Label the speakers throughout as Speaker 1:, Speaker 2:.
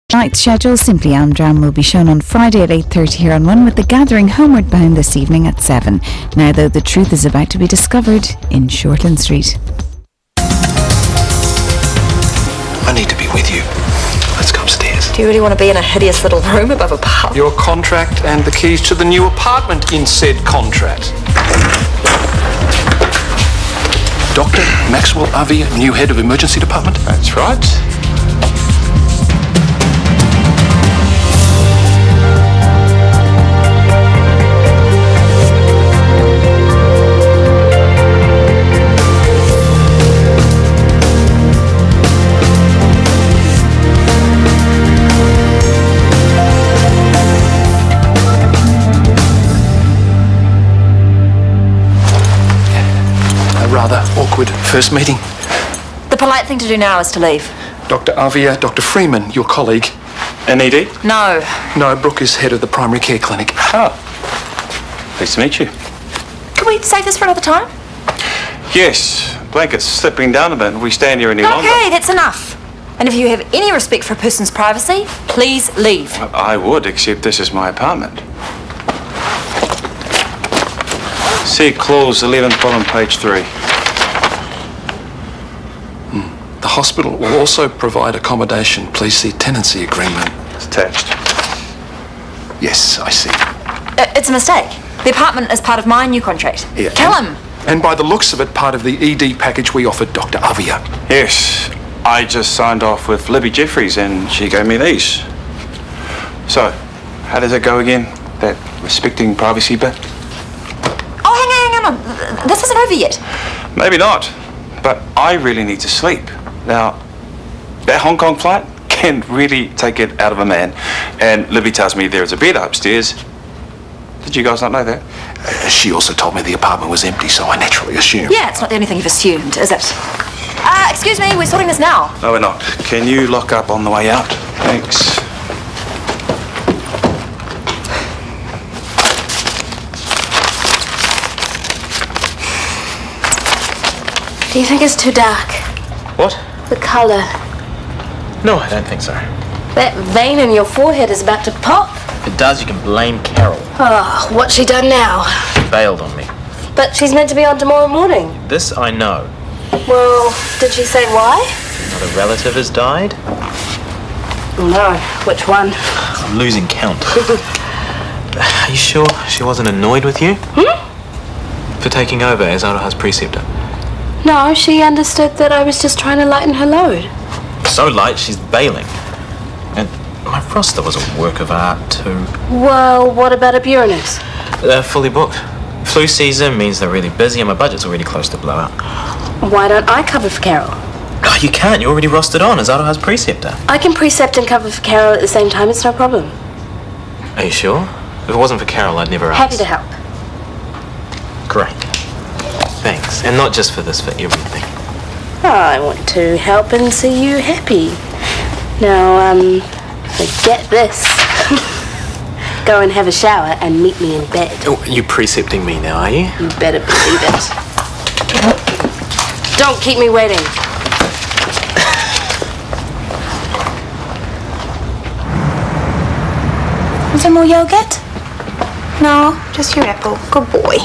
Speaker 1: Tonight's schedule, Simply Amdram, will be shown on Friday at 8:30 here on 1, with The Gathering homeward bound this evening at 7. Now, though, the truth is about to be discovered in Shortland Street.
Speaker 2: I need to be with you. Let's go upstairs.
Speaker 3: Do you really want to be in a hideous little room above a pub?
Speaker 2: Your contract and the keys to the new apartment in said contract. Dr. Maxwell Avia, new head of emergency department?
Speaker 4: That's right.
Speaker 2: Rather awkward first meeting.
Speaker 3: The polite thing to do now is to leave.
Speaker 2: Dr. Avia, Dr. Freeman, your colleague.
Speaker 4: An ED?
Speaker 3: No.
Speaker 2: No, Brooke is head of the primary care clinic.
Speaker 4: Oh. Pleased to meet you.
Speaker 3: Can we save this for another time?
Speaker 4: Yes. Blanket's slipping down a bit. We stand here any longer.
Speaker 3: Okay, that's enough. And if you have any respect for a person's privacy, please leave.
Speaker 4: I would, except this is my apartment. See clause 11th bottom, page 3.
Speaker 2: The hospital will also provide accommodation. Please see tenancy agreement.
Speaker 4: It's attached.
Speaker 2: Yes, I see.
Speaker 3: It's a mistake. The apartment is part of my new contract.
Speaker 2: Yeah.
Speaker 3: Kill him.
Speaker 2: And by the looks of it, part of the ED package we offered Dr. Avia.
Speaker 4: Yes. I just signed off with Libby Jeffries and she gave me these. So, how does it go again? That respecting privacy bit?
Speaker 3: Oh, hang on. This isn't over yet.
Speaker 4: Maybe not. But I really need to sleep. Now, that Hong Kong flight can really take it out of a man. And Libby tells me there is a bed upstairs. Did you guys not know that?
Speaker 2: She also told me the apartment was empty, so I naturally assumed.
Speaker 3: Yeah, it's not the only thing you've assumed, is it? Excuse me, we're sorting this now.
Speaker 4: No, we're not. Can you lock up on the way out? Thanks.
Speaker 5: Do you think it's too dark?
Speaker 6: What?
Speaker 5: The colour.
Speaker 6: No, I don't think so.
Speaker 5: That vein in your forehead is about to pop.
Speaker 6: If it does, you can blame Carol.
Speaker 5: Oh, what's she done now?
Speaker 6: She bailed on me.
Speaker 5: But she's meant to be on tomorrow morning.
Speaker 6: This I know.
Speaker 5: Well, did she say why?
Speaker 6: Another relative has died.
Speaker 5: No. Which one?
Speaker 6: I'm losing count. Are you sure she wasn't annoyed with you? For taking over as Aroha's preceptor?
Speaker 5: No, she understood that I was just trying to lighten her load.
Speaker 6: So light, she's bailing. And my roster was a work of art, too.
Speaker 5: Well, what about a Uranus?
Speaker 6: They're fully booked. Flu season means they're really busy and my budget's already close to blowout.
Speaker 5: Why don't I cover for Carol?
Speaker 6: Oh, you can't. You're already rostered on as Aroha's preceptor.
Speaker 5: I can precept and cover for Carol at the same time. It's no problem.
Speaker 6: Are you sure? If it wasn't for Carol, I'd never ask.
Speaker 5: Happy to help.
Speaker 6: Great. Thanks. And not just for this, for everything.
Speaker 5: I want to help and see you happy. Now, forget this. Go and have a shower and meet me in bed.
Speaker 6: Oh, you precepting me now, are you?
Speaker 5: You better believe it. Don't keep me waiting.
Speaker 7: Want some more yogurt? No, just your apple. Good boy.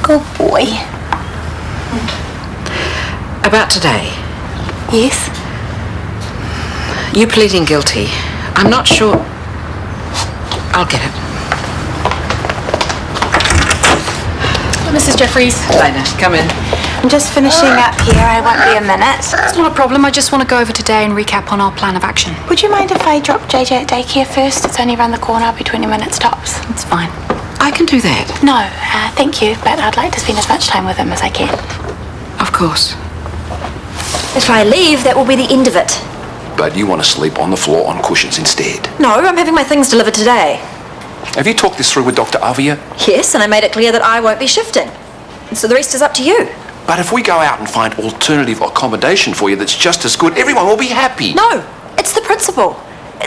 Speaker 7: Good boy.
Speaker 8: About today.
Speaker 7: Yes?
Speaker 8: You pleading guilty. I'm not sure. I'll get it.
Speaker 7: Mrs. Jeffries.
Speaker 8: Lena, come in.
Speaker 7: I'm just finishing up here. I won't be a minute.
Speaker 9: It's not a problem. I just want to go over today and recap on our plan of action.
Speaker 7: Would you mind if I drop JJ at daycare first? It's only around the corner. I'll be 20 minutes tops.
Speaker 9: It's fine.
Speaker 8: I can do that.
Speaker 7: No, thank you, but I'd like to spend as much time with him as I can.
Speaker 8: Of course.
Speaker 3: If I leave, that will be the end of it.
Speaker 2: But you want to sleep on the floor on cushions instead.
Speaker 3: No, I'm having my things delivered today.
Speaker 2: Have you talked this through with Dr. Avia?
Speaker 3: Yes, and I made it clear that I won't be shifting. So the rest is up to you.
Speaker 2: But if we go out and find alternative accommodation for you that's just as good, everyone will be happy.
Speaker 3: No, it's the principle.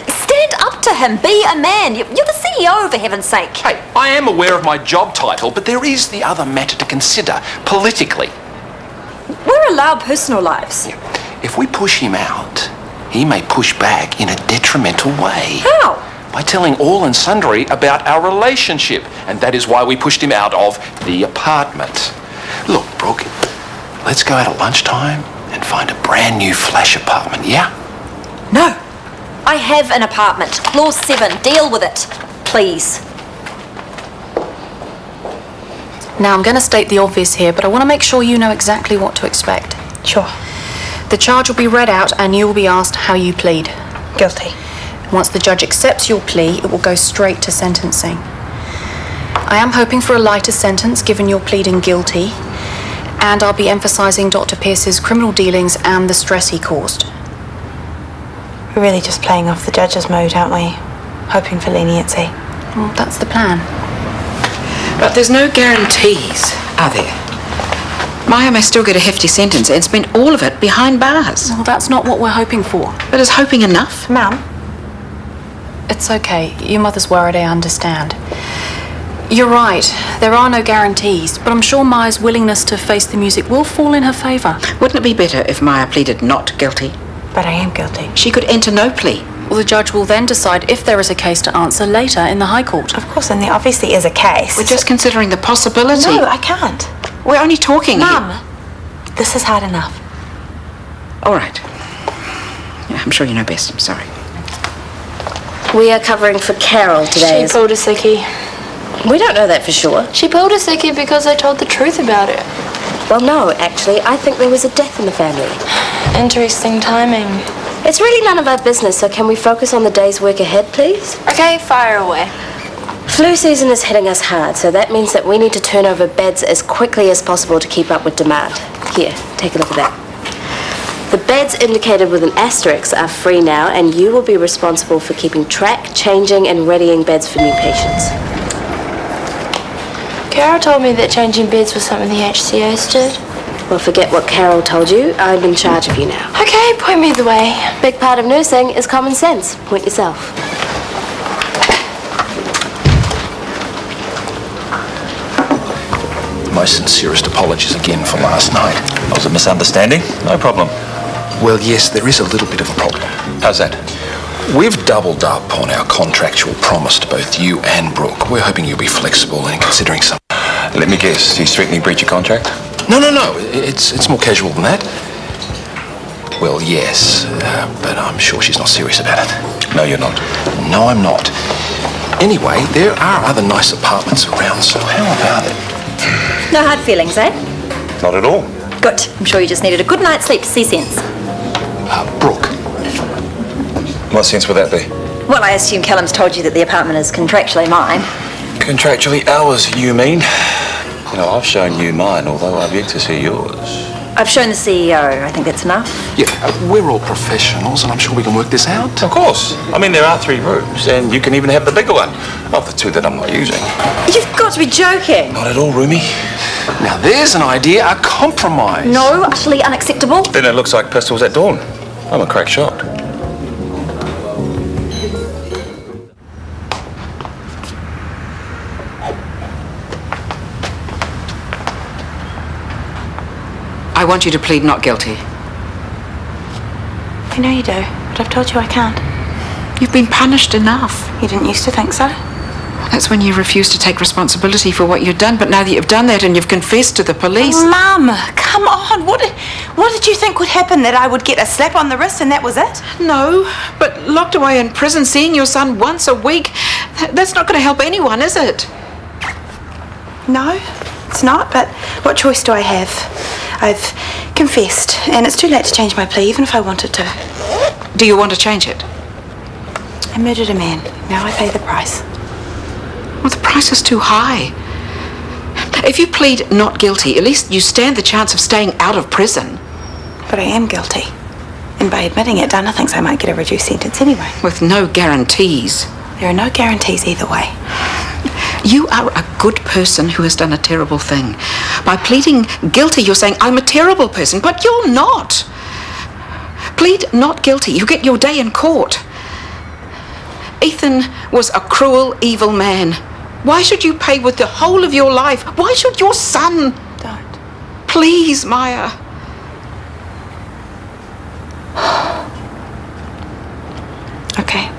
Speaker 3: Stand up to him. Be a man. You're the CEO, for heaven's sake.
Speaker 2: Hey, I am aware of my job title, but there is the other matter to consider, politically.
Speaker 3: We're allowed personal lives.
Speaker 2: If we push him out, he may push back in a detrimental way.
Speaker 3: How?
Speaker 2: By telling all and sundry about our relationship. And that is why we pushed him out of the apartment. Look, Brooke, let's go out at lunchtime and find a brand new flash apartment, yeah?
Speaker 3: No. I have an apartment. Floor 7. Deal with it. Please.
Speaker 9: Now, I'm going to state the obvious here, but I want to make sure you know exactly what to expect.
Speaker 7: Sure.
Speaker 9: The charge will be read out and you will be asked how you plead.
Speaker 7: Guilty.
Speaker 9: Once the judge accepts your plea, it will go straight to sentencing. I am hoping for a lighter sentence given you're pleading guilty, and I'll be emphasising Dr. Pierce's criminal dealings and the stress he caused.
Speaker 7: We're really just playing off the judge's mood, aren't we? Hoping for leniency.
Speaker 9: Well, that's the plan.
Speaker 8: But there's no guarantees, are there? Maya may still get a hefty sentence and spend all of it behind bars.
Speaker 9: Well, that's not what we're hoping for.
Speaker 8: But is hoping enough?
Speaker 7: Mum?
Speaker 9: It's okay. Your mother's worried, I understand. You're right. There are no guarantees, but I'm sure Maya's willingness to face the music will fall in her favour.
Speaker 8: Wouldn't it be better if Maya pleaded not guilty?
Speaker 7: But I am guilty.
Speaker 8: She could enter no plea.
Speaker 9: Well, the judge will then decide if there is a case to answer later in the High Court.
Speaker 7: Of course, and there obviously is a case.
Speaker 8: We're just considering the possibility.
Speaker 7: No, I can't.
Speaker 8: We're only talking
Speaker 7: Mum, this is hard enough.
Speaker 8: All right. Yeah, I'm sure you know best. I'm sorry.
Speaker 5: We are covering for Carol today.
Speaker 10: She pulled a sickie.
Speaker 5: We don't know that for sure.
Speaker 10: She pulled a sickie because I told the truth about it.
Speaker 5: Well, no, actually, I think there was a death in the family.
Speaker 10: Interesting timing.
Speaker 5: It's really none of our business, so can we focus on the day's work ahead, please?
Speaker 10: Okay, fire away.
Speaker 5: Flu season is hitting us hard, so that means that we need to turn over beds as quickly as possible to keep up with demand. Here, take a look at that. The beds indicated with an asterisk are free now, and you will be responsible for keeping track, changing, and readying beds for new patients.
Speaker 10: Carol told me that changing beds was something the HCAs did.
Speaker 5: Well, forget what Carol told you. I'm in charge of you now.
Speaker 10: Okay, point me the way.
Speaker 5: Big part of nursing is common sense. Point yourself.
Speaker 2: Most sincerest apologies again for last night.
Speaker 4: That was a misunderstanding. No problem.
Speaker 2: Well, yes, there is a little bit of a problem.
Speaker 4: How's that?
Speaker 2: We've doubled up on our contractual promise to both you and Brooke. We're hoping you'll be flexible in considering some...
Speaker 4: Let me guess. He's threatening breach of contract?
Speaker 2: No. It's more casual than that. Well, yes, but I'm sure she's not serious about it.
Speaker 4: No, you're not.
Speaker 2: No, I'm not. Anyway, there are other nice apartments around, so how about it?
Speaker 3: No hard feelings, eh?
Speaker 4: Not at all.
Speaker 3: Good. I'm sure you just needed a good night's sleep to see sense.
Speaker 2: Brooke.
Speaker 4: What sense would that be?
Speaker 3: Well, I assume Callum's told you that the apartment is contractually mine.
Speaker 4: Contractually ours, you mean? You know, I've shown you mine, although I've yet to see yours.
Speaker 3: I've shown the CEO. I think that's enough.
Speaker 2: Yeah, we're all professionals, and I'm sure we can work this out.
Speaker 4: Of course. I mean, there are 3 rooms, and you can even have the bigger one. Of the 2 that I'm not using.
Speaker 3: You've got to be joking.
Speaker 4: Not at all, Roomy.
Speaker 2: Now, there's an idea, a compromise.
Speaker 3: No, utterly unacceptable.
Speaker 4: Then it looks like pistols at dawn. I'm a crack shot.
Speaker 8: I want you to plead not guilty.
Speaker 7: I know you do, but I've told you I can't.
Speaker 8: You've been punished enough.
Speaker 7: You didn't used to think so?
Speaker 8: That's when you refused to take responsibility for what you'd done, but now that you've done that and you've confessed to the police...
Speaker 7: Mum, come on. What did you think would happen? That I would get a slap on the wrist and that was it?
Speaker 8: No, but locked away in prison, seeing your son once a week, that's not going to help anyone, is it?
Speaker 7: No, it's not, but what choice do I have? I've confessed, and it's too late to change my plea, even if I wanted to.
Speaker 8: Do you want to change it?
Speaker 7: I murdered a man. Now I pay the price.
Speaker 8: Well, the price is too high. If you plead not guilty, at least you stand the chance of staying out of prison.
Speaker 7: But I am guilty. And by admitting it, Dana thinks I might get a reduced sentence anyway.
Speaker 8: With no guarantees.
Speaker 7: There are no guarantees either way.
Speaker 8: You are a good person who has done a terrible thing. By pleading guilty, you're saying, I'm a terrible person, but you're not. Plead not guilty. You get your day in court. Ethan was a cruel, evil man. Why should you pay with the whole of your life? Why should your son?
Speaker 7: Don't.
Speaker 8: Please, Maya.
Speaker 9: Okay.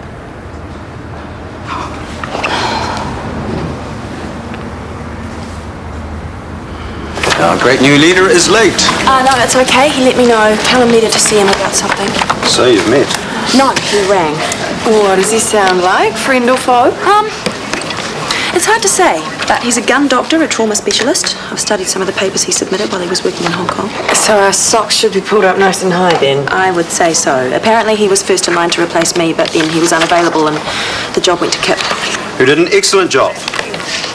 Speaker 11: Our great new leader is late.
Speaker 9: No, that's okay. He let me know. Callum needed to see him about something.
Speaker 11: So you've met?
Speaker 5: No, he rang.
Speaker 7: What does he sound like? Friend or foe?
Speaker 9: It's hard to say, but he's a gun doctor, a trauma specialist. I've studied some of the papers he submitted while he was working in Hong Kong.
Speaker 12: So our socks should be pulled up nice and high then?
Speaker 9: I would say so. Apparently he was first in line to replace me, but then he was unavailable and the job went to Kip.
Speaker 11: Who did an excellent job.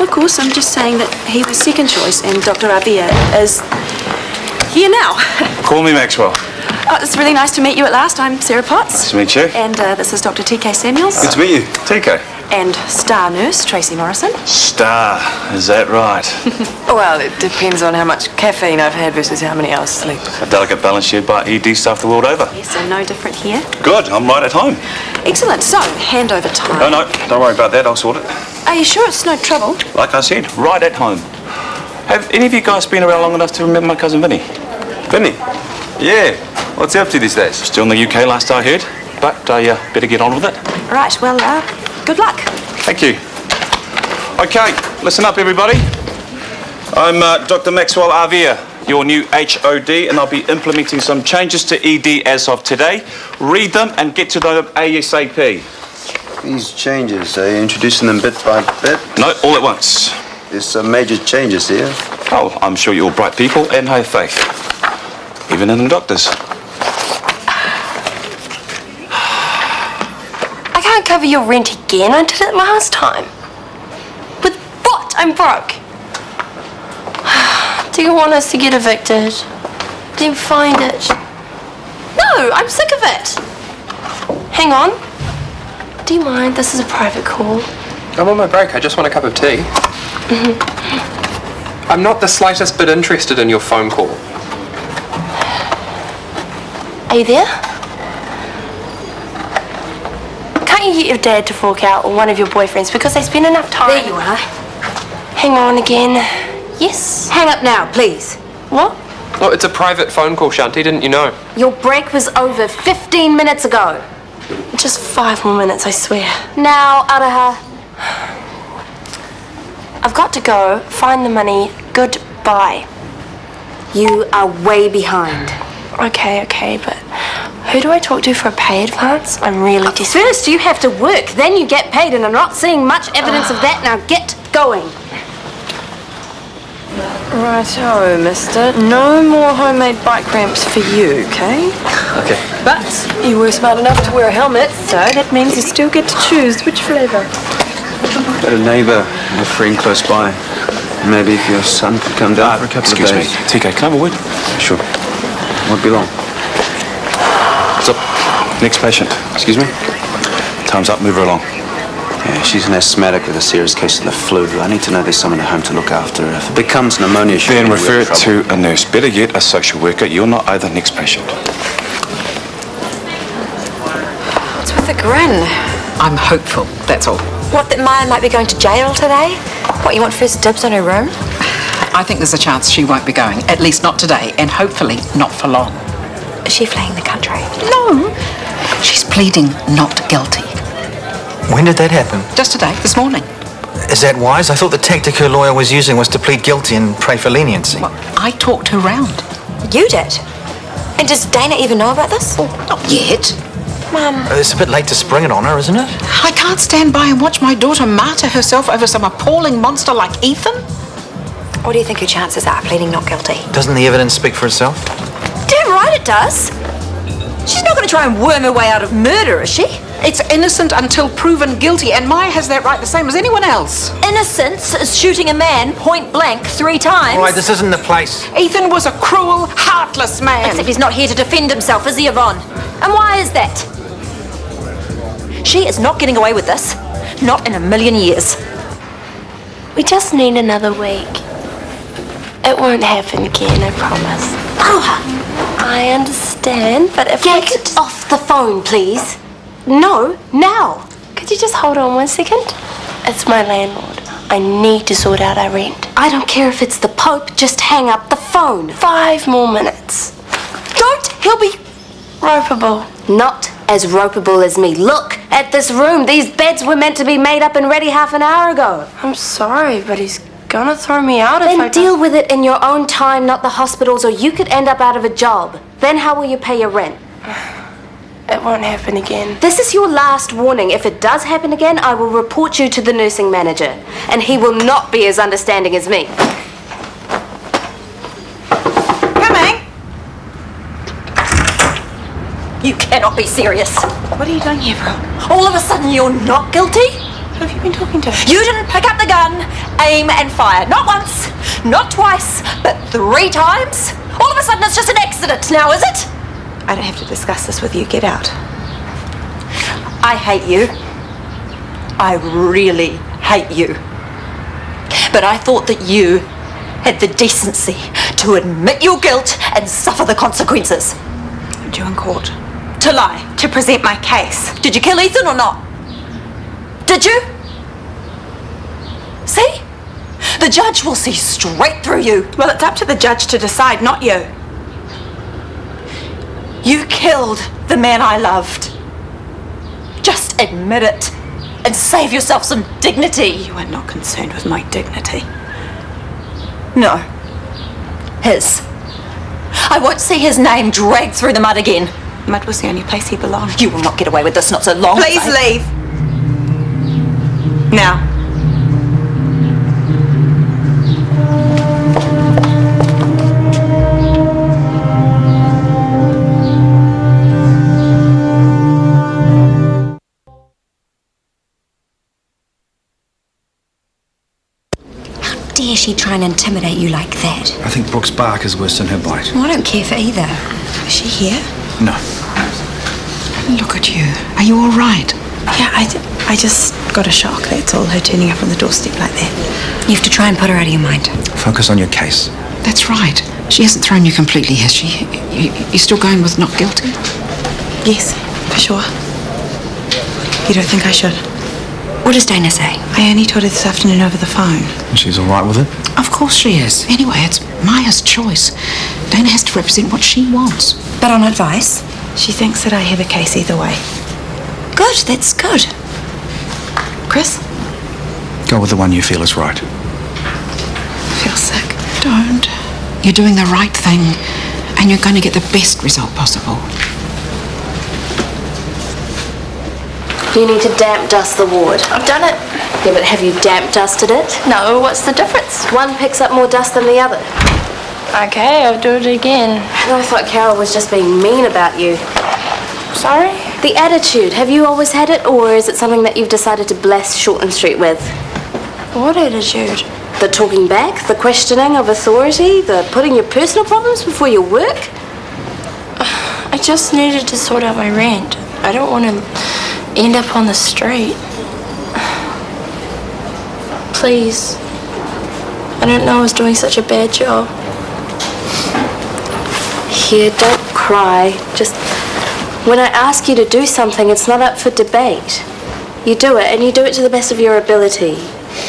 Speaker 9: Of course, I'm just saying that he was second choice and Dr. Avia is here now.
Speaker 4: Call me Maxwell.
Speaker 9: Oh, it's really nice to meet you at last. I'm Sarah Potts.
Speaker 4: Nice to meet you.
Speaker 9: And this is Dr. TK Samuels.
Speaker 11: Good to meet you.
Speaker 4: TK.
Speaker 9: And star nurse Tracy Morrison.
Speaker 4: Star, is that right?
Speaker 12: Well, it depends on how much caffeine I've had versus how many hours sleep.
Speaker 4: A delicate balance shared by ED staff the world over.
Speaker 9: Yes, so no different here.
Speaker 4: Good, I'm right at home.
Speaker 9: Excellent. So, handover time.
Speaker 4: No, don't worry about that, I'll sort it.
Speaker 9: Are you sure it's no trouble?
Speaker 4: Like I said, right at home. Have any of you guys been around long enough to remember my cousin Vinny?
Speaker 11: Vinny? Yeah. What's he up to these days?
Speaker 4: Still in the UK last I heard, but better get on with it.
Speaker 9: Right, well, good luck.
Speaker 4: Thank you. Okay, listen up everybody. I'm Dr. Maxwell Avia, your new HOD, and I'll be implementing some changes to ED as of today. Read them and get to know them ASAP.
Speaker 11: These changes, are you introducing them bit by bit?
Speaker 4: No, all at once.
Speaker 11: There's some major changes here.
Speaker 4: Oh, I'm sure you're all bright people and have faith. Even in the doctors.
Speaker 10: I can't cover your rent again. I did it last time. With what? I'm broke. Do you want us to get evicted? Then find it. No, I'm sick of it. Hang on. Do you mind? This is a private call.
Speaker 13: I'm on my break. I just want a cup of tea. I'm not the slightest bit interested in your phone call.
Speaker 10: Are you there? Can't you get your dad to fork out, or one of your boyfriends, because they spend enough time...
Speaker 5: There you are.
Speaker 10: Hang on again. Yes?
Speaker 5: Hang up now, please.
Speaker 10: What?
Speaker 13: Oh, it's a private phone call, Shanti. Didn't you know?
Speaker 5: Your break was over 15 minutes ago.
Speaker 10: Just 5 more minutes, I swear.
Speaker 5: Now, Araha.
Speaker 10: I've got to go. Find the money. Goodbye.
Speaker 5: You are way behind.
Speaker 10: Okay, but who do I talk to for a pay advance? I'm really desperate.
Speaker 5: First, you have to work, then you get paid, and I'm not seeing much evidence of that. Now get going.
Speaker 12: Righto, mister. No more homemade bike ramps for you, okay?
Speaker 11: Okay.
Speaker 12: But you were smart enough to wear a helmet, so that means you still get to choose which flavour.
Speaker 11: Got a neighbour and a friend close by. Maybe if your son could come down for a couple of days.
Speaker 4: Excuse me, TK, can I have a word?
Speaker 11: Sure. Won't be long.
Speaker 4: What's up? Next patient.
Speaker 11: Excuse me?
Speaker 4: Time's up, move her along.
Speaker 11: Yeah, she's an asthmatic with a serious case of the flu. I need to know there's someone at home to look after her. If it becomes pneumonia, she'll
Speaker 4: Then
Speaker 11: be in
Speaker 4: refer
Speaker 11: real
Speaker 4: it
Speaker 11: trouble.
Speaker 4: to a nurse. Better yet, a social worker. You're not either. Next patient.
Speaker 12: What's with the grin?
Speaker 8: I'm hopeful, that's all.
Speaker 3: What, that Maya might be going to jail today? What, you want first dibs on her room?
Speaker 8: I think there's a chance she won't be going, at least not today, and hopefully not for long.
Speaker 3: Is she fleeing the country?
Speaker 8: No, she's pleading not guilty.
Speaker 6: When did that happen?
Speaker 8: Just today, this morning.
Speaker 6: Is that wise? I thought the tactic her lawyer was using was to plead guilty and pray for leniency.
Speaker 8: Well, I talked her round.
Speaker 3: You did? And does Dana even know about this?
Speaker 8: Oh, not yet.
Speaker 3: Mum.
Speaker 6: It's a bit late to spring it on her, isn't it?
Speaker 8: I can't stand by and watch my daughter martyr herself over some appalling monster like Ethan.
Speaker 3: What do you think her chances are pleading not guilty?
Speaker 6: Doesn't the evidence speak for itself?
Speaker 3: Damn right it does. She's not going to try and worm her way out of murder, is she?
Speaker 8: It's innocent until proven guilty, and Maya has that right the same as anyone else.
Speaker 3: Innocence is shooting a man point blank 3 times.
Speaker 6: All right, this isn't the place.
Speaker 8: Ethan was a cruel, heartless man.
Speaker 3: Except he's not here to defend himself, is he, Yvonne? And why is that? She is not getting away with this. Not in a million years.
Speaker 10: We just need another week. It won't happen again, I promise.
Speaker 3: Oh,
Speaker 10: I understand, but if
Speaker 3: get off the phone, please.
Speaker 10: No, now. Could you just hold on 1 second? It's my landlord. I need to sort out our rent.
Speaker 3: I don't care if it's the Pope, just hang up the phone.
Speaker 10: 5 more minutes.
Speaker 3: Don't, he'll be
Speaker 10: ropeable.
Speaker 3: Not as ropeable as me. Look,
Speaker 5: at this room. These beds were meant to be made up and ready half an hour ago.
Speaker 10: I'm sorry, but he's gonna throw me out if I
Speaker 5: Then deal with it in your own time, not the hospital's, or you could end up out of a job. Then how will you pay your rent?
Speaker 10: It won't happen again.
Speaker 5: This is your last warning. If it does happen again, I will report you to the nursing manager, and he will not be as understanding as me.
Speaker 7: Coming!
Speaker 3: You cannot be serious.
Speaker 7: What are you doing here, bro?
Speaker 3: All of a sudden you're not guilty?
Speaker 7: Who have you been talking to?
Speaker 3: You didn't pick up the gun, aim and fire. Not once, not twice, but 3 times. All of a sudden it's just an accident now, is it?
Speaker 7: I don't have to discuss this with you. Get out.
Speaker 3: I hate you. I really hate you. But I thought that you had the decency to admit your guilt and suffer the consequences.
Speaker 7: Due in court.
Speaker 3: To lie.
Speaker 7: To present my case.
Speaker 3: Did you kill Ethan or not? Did you? See? The judge will see straight through you.
Speaker 7: Well, it's up to the judge to decide, not you.
Speaker 3: You killed the man I loved. Just admit it and save yourself some dignity.
Speaker 7: You are not concerned with my dignity.
Speaker 3: No. His. I won't see his name dragged through the mud again.
Speaker 7: Mud was the only place he belonged.
Speaker 3: You will not get away with this, not so long.
Speaker 7: Please leave. Now.
Speaker 14: Dare she try and intimidate you like that?
Speaker 11: I think Brooke's bark is worse than her bite.
Speaker 14: Well, I don't care for either.
Speaker 7: Is she here?
Speaker 11: No.
Speaker 8: Look at you. Are you all right?
Speaker 7: Yeah, I just got a shock, that's all, her turning up on the doorstep like that.
Speaker 14: You have to try and put her out of your mind.
Speaker 11: Focus on your case.
Speaker 8: That's right. She hasn't thrown you completely, has she? You're still going with not guilty?
Speaker 7: Yes, for sure. You don't think I should?
Speaker 14: What does Dana say?
Speaker 7: I only told her this afternoon over the phone.
Speaker 11: And she's all right with it?
Speaker 8: Of course she is. Anyway, it's Maya's choice. Dana has to represent what she wants.
Speaker 14: But on advice?
Speaker 7: She thinks that I have a case either way.
Speaker 14: Good, that's good.
Speaker 7: Chris?
Speaker 11: Go with the one you feel is right.
Speaker 7: I feel sick.
Speaker 8: Don't. You're doing the right thing, and you're going to get the best result possible.
Speaker 5: You need to damp dust the ward.
Speaker 10: I've done it.
Speaker 5: Yeah, but have you damp dusted it?
Speaker 10: No, what's the difference?
Speaker 5: One picks up more dust than the other.
Speaker 10: Okay, I'll do it again.
Speaker 5: And I thought Carol was just being mean about you.
Speaker 10: Sorry?
Speaker 5: The attitude, have you always had it, or is it something that you've decided to bless Shortland Street with?
Speaker 10: What attitude?
Speaker 5: The talking back, the questioning of authority, the putting your personal problems before your work?
Speaker 10: I just needed to sort out my rent. I don't want to end up on the street. Please. I don't know I was doing such a bad job.
Speaker 5: Here, don't cry. Just, when I ask you to do something, it's not up for debate. You do it, and you do it to the best of your ability.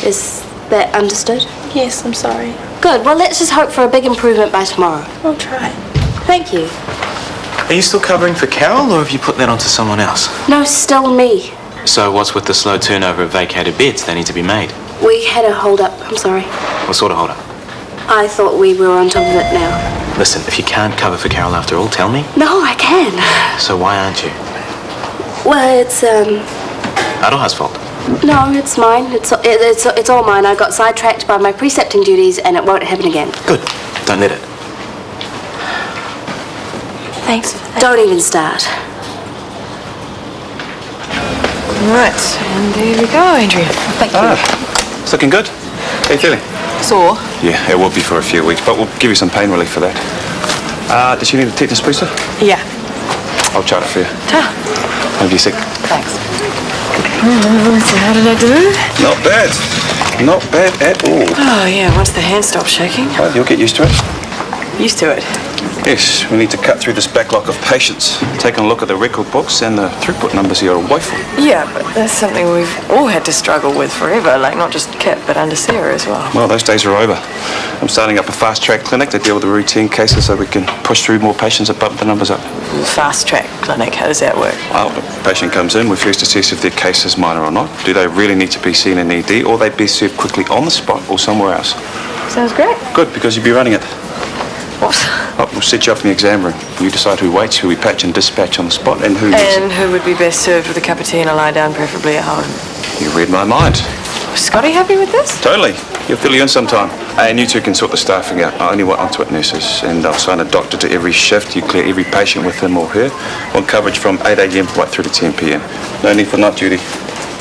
Speaker 5: Is that understood?
Speaker 10: Yes, I'm sorry.
Speaker 5: Good. Well, let's just hope for a big improvement by tomorrow.
Speaker 10: I'll try.
Speaker 5: Thank you.
Speaker 6: Are you still covering for Carol, or have you put that onto someone else?
Speaker 5: No, still me.
Speaker 6: So what's with the slow turnover of vacated beds? They need to be made.
Speaker 5: We had a hold-up. I'm sorry.
Speaker 6: What sort of hold-up?
Speaker 5: I thought we were on top of it now.
Speaker 6: Listen, if you can't cover for Carol after all, tell me.
Speaker 5: No, I can.
Speaker 6: So why aren't you?
Speaker 5: Well, it's,
Speaker 6: Adelha's fault.
Speaker 5: No, it's mine. It's all mine. I got sidetracked by my precepting duties, and it won't happen again.
Speaker 6: Good. Don't let it.
Speaker 10: Thanks for that.
Speaker 5: Don't even start.
Speaker 12: Right, and there we go, Andrea.
Speaker 5: Thank you.
Speaker 4: It's looking good. How you feeling?
Speaker 12: Sore?
Speaker 4: Yeah, it will be for a few weeks, but we'll give you some pain relief for that. Does she need a tetanus booster?
Speaker 12: Yeah.
Speaker 4: I'll chart it for you. Maybe you're sick.
Speaker 12: Thanks. So how did I do?
Speaker 4: Not bad. Not bad at all.
Speaker 12: Oh, yeah, once the hand stops shaking.
Speaker 4: Well, you'll get used to it.
Speaker 12: Used to it.
Speaker 4: Yes, we need to cut through this backlog of patients. Taking a look at the record books and the throughput numbers here are woeful.
Speaker 12: Yeah, but that's something we've all had to struggle with forever, like not just Kit, but under Sarah as well.
Speaker 4: Well, those days are over. I'm starting up a fast-track clinic to deal with the routine cases so we can push through more patients and bump the numbers up.
Speaker 12: Fast track clinic, how does that work?
Speaker 4: Well, the patient comes in, we first assess if their case is minor or not. Do they really need to be seen in ED, or they best served quickly on the spot or somewhere else?
Speaker 12: Sounds great.
Speaker 4: Good, because you'll be running it.
Speaker 12: What?
Speaker 4: Oh, we'll set you up in the exam room. You decide who waits, who we patch and dispatch on the spot, and who...
Speaker 12: And who would be best served with a cup of tea and a lie down, preferably at home?
Speaker 4: You read my mind.
Speaker 12: Was Scotty happy with this?
Speaker 4: Totally. He'll fill you in sometime. And you two can sort the staffing out. I only want on-to-it nurses, and I'll sign a doctor to every shift. You clear every patient with him or her. Want coverage from 8 a.m. right through to 10 p.m. No need for night duty.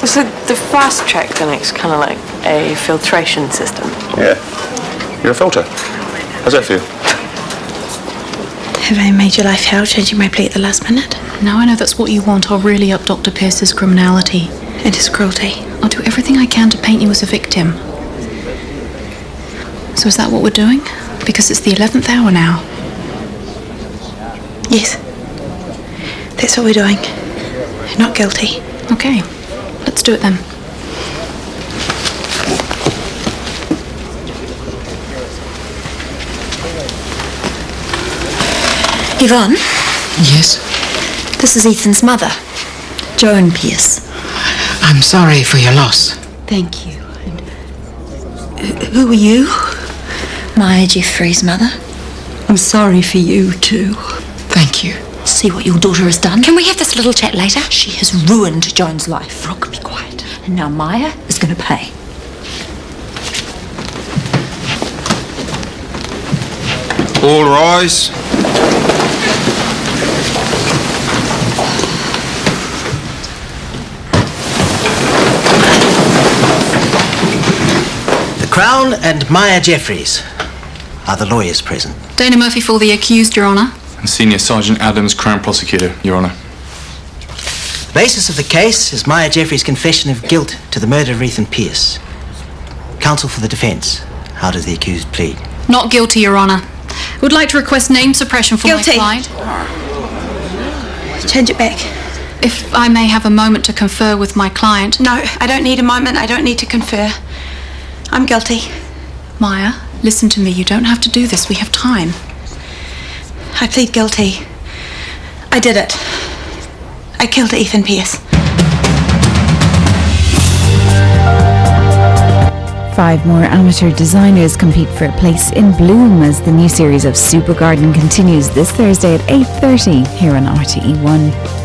Speaker 12: So the fast track clinic's kind of like a filtration system.
Speaker 4: Yeah. You're a filter. How's that feel?
Speaker 7: Have I made your life hell changing my plea at the last minute?
Speaker 9: Now I know that's what you want, I'll really up Dr. Pierce's criminality.
Speaker 7: And his cruelty.
Speaker 9: I'll do everything I can to paint you as a victim. So is that what we're doing? Because it's the 11th hour now.
Speaker 7: Yes. That's what we're doing. Not guilty.
Speaker 9: Okay. Let's do it then.
Speaker 14: Yvonne?
Speaker 15: Yes?
Speaker 14: This is Ethan's mother, Joan Pierce.
Speaker 15: I'm sorry for your loss.
Speaker 14: Thank you. And who are you? Maya Jeffrey's mother. I'm sorry for you too.
Speaker 15: Thank you.
Speaker 14: See what your daughter has done? Can we have this little chat later? She has ruined Joan's life. Brooke, be quiet. And now Maya is going to pay.
Speaker 16: All rise.
Speaker 17: Crown and Maya Jeffries. Are the lawyers present?
Speaker 9: Dana Murphy for the accused, Your Honour.
Speaker 16: And Senior Sergeant Adams, Crown Prosecutor, Your Honour.
Speaker 17: The basis of the case is Maya Jeffries' confession of guilt to the murder of Ethan Pierce. Counsel for the defence. How does the accused plead?
Speaker 9: Not guilty, Your Honour. Would like to request name suppression for
Speaker 7: Guilty.
Speaker 9: my client.
Speaker 7: Change it back.
Speaker 9: If I may have a moment to confer with my client.
Speaker 7: No, I don't need a moment. I don't need to confer. I'm guilty.
Speaker 9: Maya, listen to me. You don't have to do this. We have time.
Speaker 7: I plead guilty. I did it. I killed Ethan Pierce.
Speaker 1: 5 more amateur designers compete for a place in Bloom as the new series of Super Garden continues this Thursday at 8:30 here on RTE1.